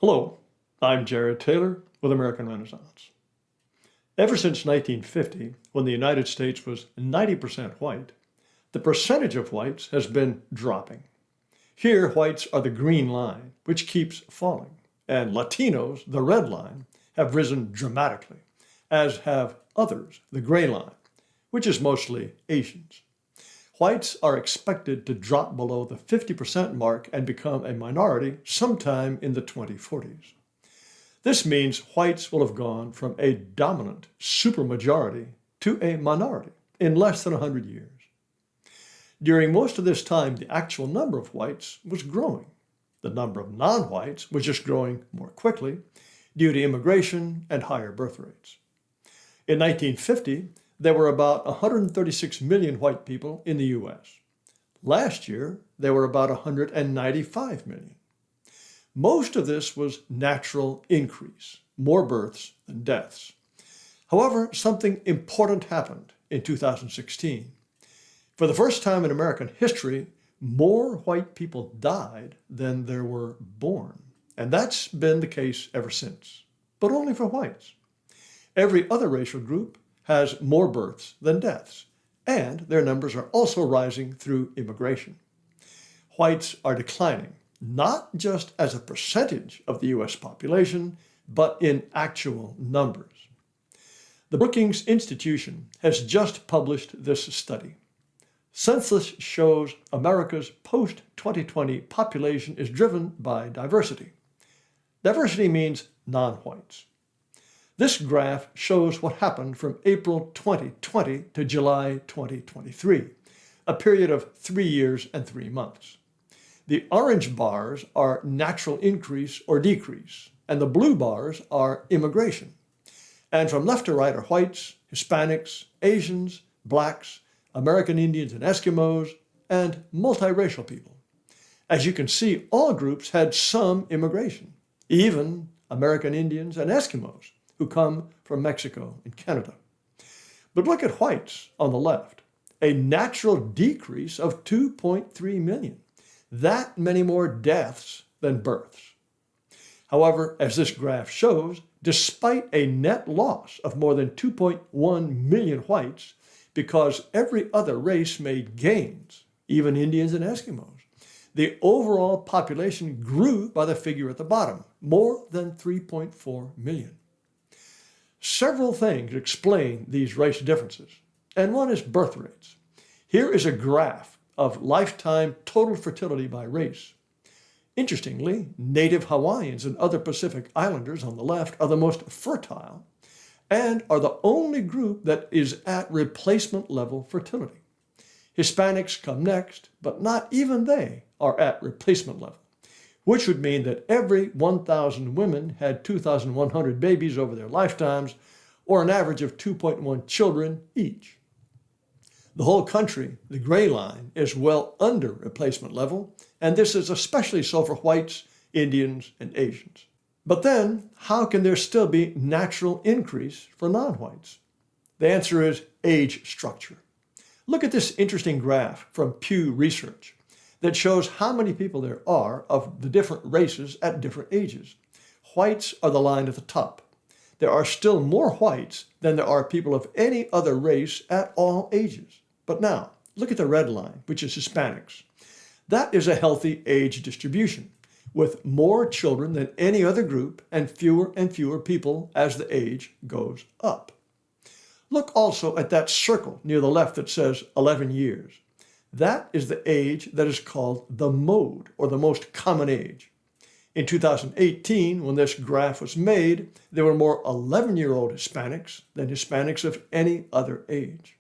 Hello, I'm Jared Taylor with American Renaissance. Ever since 1950, when the United States was 90% white, the percentage of whites has been dropping. Here, whites are the green line, which keeps falling, and Latinos, the red line, have risen dramatically, as have others, the gray line, which is mostly Asians. Whites are expected to drop below the 50% mark and become a minority sometime in the 2040s. This means whites will have gone from a dominant supermajority to a minority in less than 100 years. During most of this time, the actual number of whites was growing. The number of non-whites was just growing more quickly due to immigration and higher birth rates. In 1950, there were about 136 million white people in the U.S. Last year, there were about 195 million. Most of this was natural increase, more births than deaths. However, something important happened in 2016. For the first time in American history, more white people died than there were born. And that's been the case ever since, but only for whites. Every other racial group has more births than deaths, and their numbers are also rising through immigration. Whites are declining, not just as a percentage of the U.S. population, but in actual numbers. The Brookings Institution has just published this study. Census shows America's post-2020 population is driven by diversity. Diversity means non-whites. This graph shows what happened from April 2020 to July 2023, a period of 3 years and 3 months. The orange bars are natural increase or decrease, and the blue bars are immigration. And from left to right are whites, Hispanics, Asians, blacks, American Indians and Eskimos, and multiracial people. As you can see, all groups had some immigration, even American Indians and Eskimos, who come from Mexico and Canada. But look at whites on the left, a natural decrease of 2.3 million, that many more deaths than births. However, as this graph shows, despite a net loss of more than 2.1 million whites, because every other race made gains, even Indians and Eskimos, the overall population grew by the figure at the bottom, more than 3.4 million. Several things explain these race differences, and one is birth rates. Here is a graph of lifetime total fertility by race. Interestingly, native Hawaiians and other Pacific Islanders on the left are the most fertile and are the only group that is at replacement level fertility. Hispanics come next, but not even they are at replacement level, which would mean that every 1,000 women had 2,100 babies over their lifetimes, or an average of 2.1 children each. The whole country, the gray line, is well under replacement level, and this is especially so for whites, Indians, and Asians. But then, how can there still be natural increase for non-whites? The answer is age structure. Look at this interesting graph from Pew Research that shows how many people there are of the different races at different ages. Whites are the line at the top. There are still more whites than there are people of any other race at all ages. But now, look at the red line, which is Hispanics. That is a healthy age distribution, with more children than any other group and fewer people as the age goes up. Look also at that circle near the left that says 11 years. That is the age that is called the mode, or the most common age. In 2018, when this graph was made, there were more 11-year-old Hispanics than Hispanics of any other age.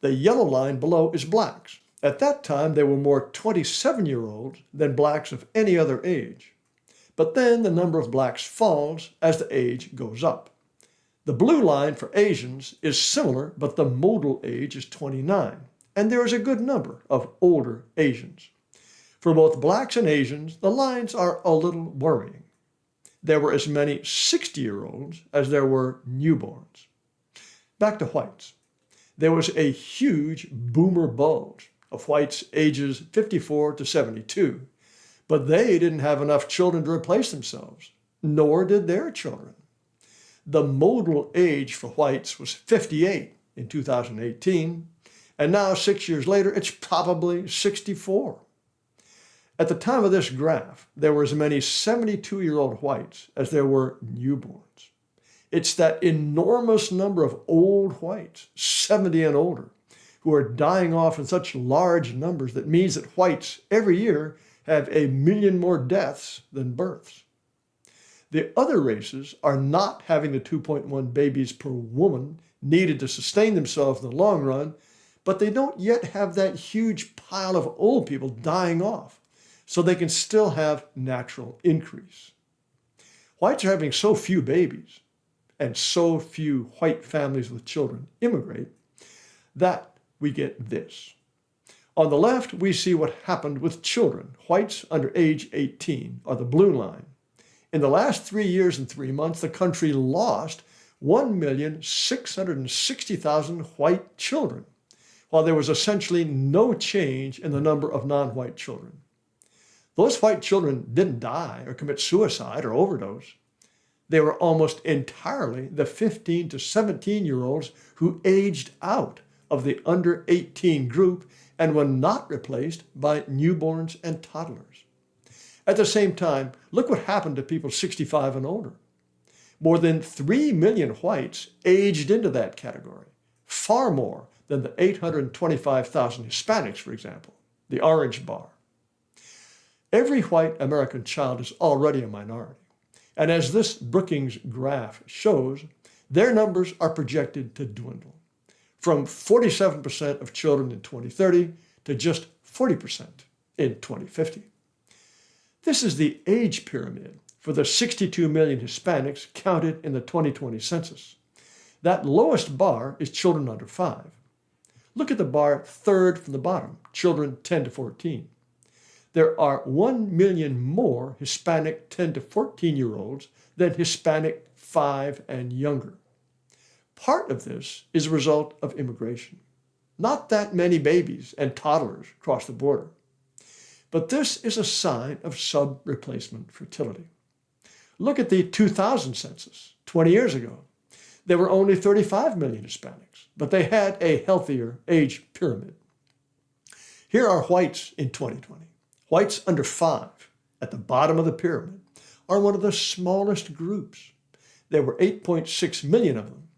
The yellow line below is blacks. At that time, there were more 27-year-olds than blacks of any other age. But then the number of blacks falls as the age goes up. The blue line for Asians is similar, but the modal age is 29, and there is a good number of older Asians. For both blacks and Asians, the lines are a little worrying. There were as many 60-year-olds as there were newborns. Back to whites. There was a huge boomer bulge of whites ages 54 to 72, But they didn't have enough children to replace themselves, nor did their children. The modal age for whites was 58 in 2018, and now 6 years later, it's probably 64. At the time of this graph, there were as many 72-year-old whites as there were newborns. It's that enormous number of old whites, 70 and older, who are dying off in such large numbers that means that whites every year have 1 million more deaths than births. The other races are not having the 2.1 babies per woman needed to sustain themselves in the long run, but they don't yet have that huge pile of old people dying off, so they can still have natural increase. Whites are having so few babies and so few white families with children immigrate that we get this. On the left, we see what happened with children. Whites under age 18 are the blue line. In the last 3 years and 3 months, the country lost 1,660,000 white children, while there was essentially no change in the number of non-white children. Those white children didn't die or commit suicide or overdose. They were almost entirely the 15 to 17-year-olds who aged out of the under 18 group and were not replaced by newborns and toddlers. At the same time, look what happened to people 65 and older. More than 3 million whites aged into that category, far more than the 825,000 Hispanics, for example, the orange bar. Every white American child is already a minority, and as this Brookings graph shows, their numbers are projected to dwindle from 47% of children in 2030 to just 40% in 2050. This is the age pyramid for the 62 million Hispanics counted in the 2020 census. That lowest bar is children under 5. Look at the bar third from the bottom, children 10 to 14. There are 1 million more Hispanic 10 to 14-year-olds than Hispanic 5 and younger. Part of this is a result of immigration. Not that many babies and toddlers cross the border. But this is a sign of sub-replacement fertility. Look at the 2000 census, 20 years ago. There were only 35 million Hispanics, but they had a healthier age pyramid. Here are whites in 2020. Whites under 5 at the bottom of the pyramid are one of the smallest groups. There were 8.6 million of them.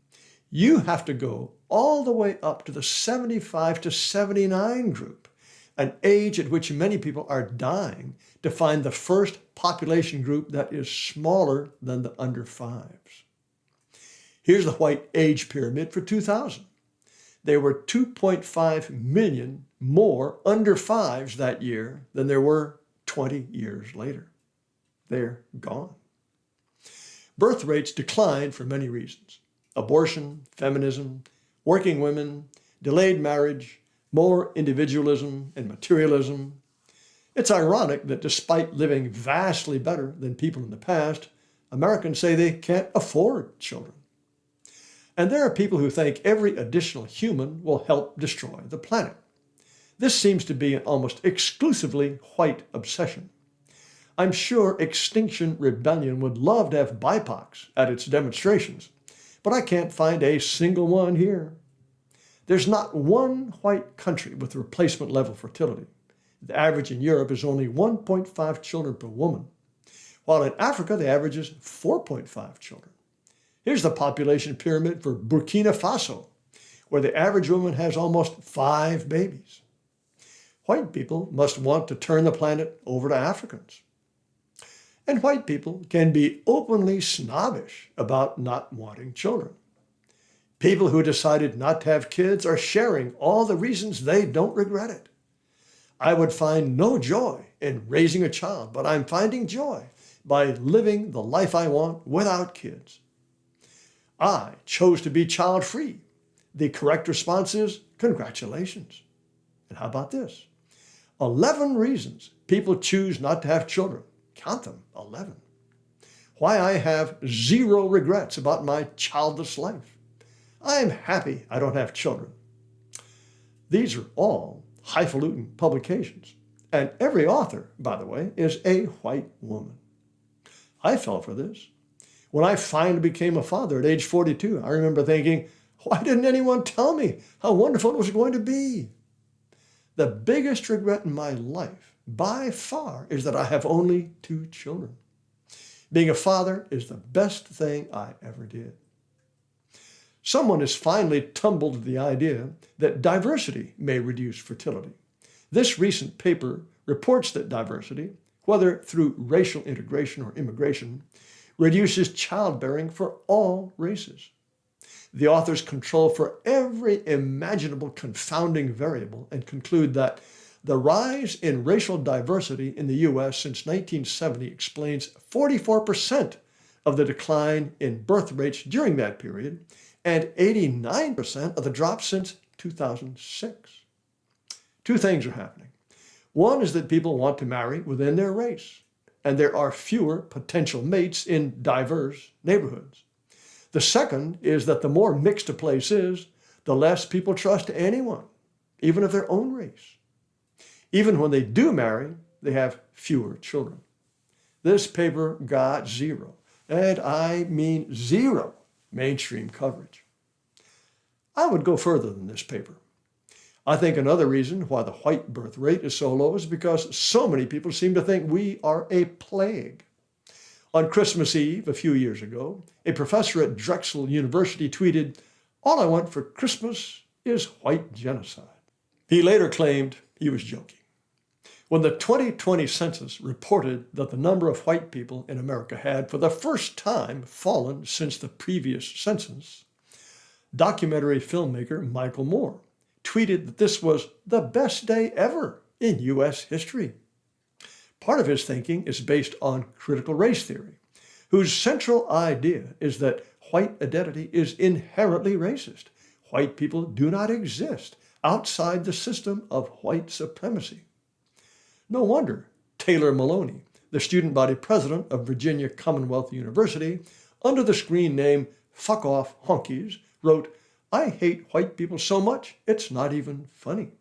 You have to go all the way up to the 75 to 79 group, an age at which many people are dying, to find the first population group that is smaller than the under 5s. Here's the white age pyramid for 2000. There were 2.5 million more under 5s that year than there were 20 years later. They're gone. Birth rates declined for many reasons: abortion, feminism, working women, delayed marriage, more individualism and materialism. It's ironic that despite living vastly better than people in the past, Americans say they can't afford children. And there are people who think every additional human will help destroy the planet. This seems to be an almost exclusively white obsession. I'm sure Extinction Rebellion would love to have BIPOCs at its demonstrations, but I can't find a single one here. There's not one white country with replacement level fertility. The average in Europe is only 1.5 children per woman, while in Africa the average is 4.5 children. Here's the population pyramid for Burkina Faso, where the average woman has almost 5 babies. White people must want to turn the planet over to Africans. And white people can be openly snobbish about not wanting children. People who decided not to have kids are sharing all the reasons they don't regret it. I would find no joy in raising a child, but I'm finding joy by living the life I want without kids. I chose to be child-free. The correct response is congratulations. And how about this? 11 reasons people choose not to have children. Count them, 11. Why I have 0 regrets about my childless life. I'm happy I don't have children. These are all highfalutin publications. And every author, by the way, is a white woman. I fell for this. When I finally became a father at age 42, I remember thinking, why didn't anyone tell me how wonderful it was going to be? The biggest regret in my life, by far, is that I have only 2 children. Being a father is the best thing I ever did. Someone has finally tumbled to the idea that diversity may reduce fertility. This recent paper reports that diversity, whether through racial integration or immigration, reduces childbearing for all races. The authors control for every imaginable confounding variable and conclude that the rise in racial diversity in the U.S. since 1970 explains 44% of the decline in birth rates during that period and 89% of the drop since 2006. 2 things are happening. One is that people want to marry within their race, and there are fewer potential mates in diverse neighborhoods. The second is that the more mixed a place is, the less people trust anyone, even of their own race. Even when they do marry, they have fewer children. This paper got 0, and I mean 0, mainstream coverage. I would go further than this paper. I think another reason why the white birth rate is so low is because so many people seem to think we are a plague. On Christmas Eve, a few years ago, a professor at Drexel University tweeted, "All I want for Christmas is white genocide." He later claimed he was joking. When the 2020 census reported that the number of white people in America had, for the first time, fallen since the previous census, documentary filmmaker Michael Moore tweeted that this was the best day ever in U.S. history. Part of his thinking is based on critical race theory, whose central idea is that white identity is inherently racist. White people do not exist outside the system of white supremacy. No wonder Taylor Maloney, the student body president of Virginia Commonwealth University, under the screen name Fuck Off Honkies, wrote, "I hate white people so much, it's not even funny."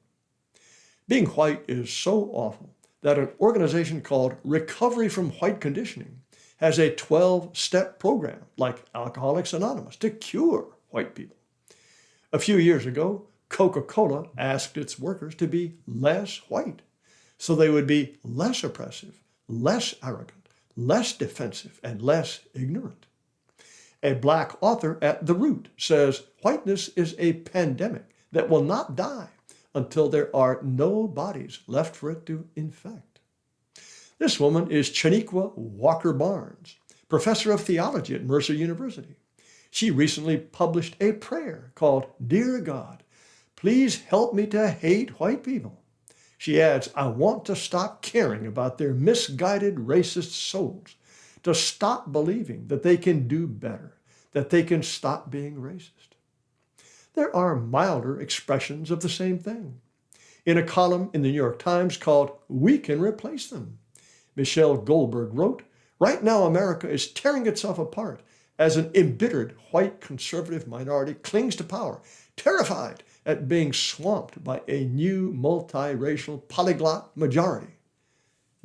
Being white is so awful that an organization called Recovery from White Conditioning has a 12-step program like Alcoholics Anonymous to cure white people. A few years ago, Coca-Cola asked its workers to be less white, so they would be less oppressive, less arrogant, less defensive, and less ignorant. A Black author at The Root says whiteness is a pandemic that will not die until there are no bodies left for it to infect. This woman is Chaniqua Walker Barnes, professor of theology at Mercer University. She recently published a prayer called, "Dear God, please help me to hate white people." She adds, "I want to stop caring about their misguided racist souls, to stop believing that they can do better, that they can stop being racist." There are milder expressions of the same thing. In a column in the New York Times called "We Can Replace Them," Michelle Goldberg wrote, "Right now America is tearing itself apart as an embittered white conservative minority clings to power, terrified at being swamped by a new multiracial polyglot majority.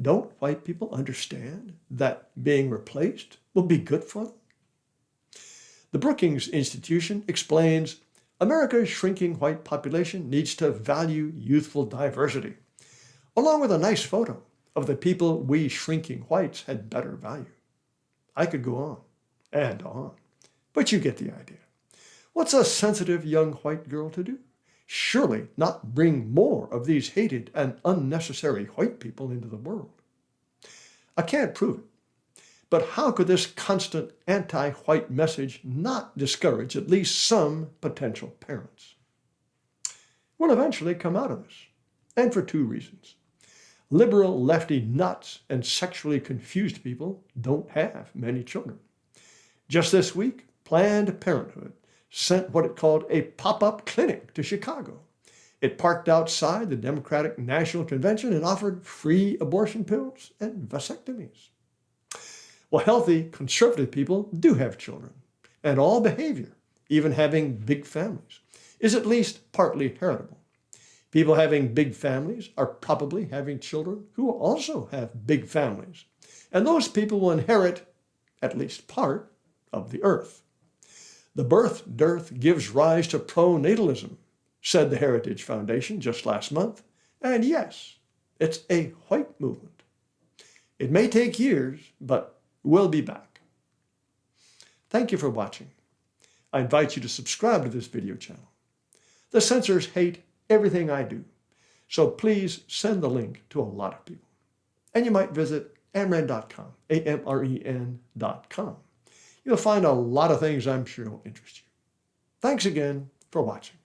Don't white people understand that being replaced will be good for them?" The Brookings Institution explains, America's shrinking white population needs to value youthful diversity, along with a nice photo of the people we shrinking whites had better value. I could go on and on, but you get the idea. What's a sensitive young white girl to do? Surely not bring more of these hated and unnecessary white people into the world. I can't prove it, but how could this constant anti-white message not discourage at least some potential parents? We'll eventually come out of this, and for 2 reasons. Liberal lefty nuts and sexually confused people don't have many children. Just this week, Planned Parenthood sent what it called a pop-up clinic to Chicago. It parked outside the Democratic National Convention and offered free abortion pills and vasectomies. Well, healthy, conservative people do have children, and all behavior, even having big families, is at least partly heritable. People having big families are probably having children who also have big families. And those people will inherit at least part of the earth. The birth dearth gives rise to pronatalism, said the Heritage Foundation just last month. And yes, it's a white movement. It may take years, but we'll be back. Thank you for watching. I invite you to subscribe to this video channel. The censors hate everything I do, so please send the link to a lot of people. And you might visit amren.com, AMREN.com. You'll find a lot of things I'm sure will interest you. Thanks again for watching.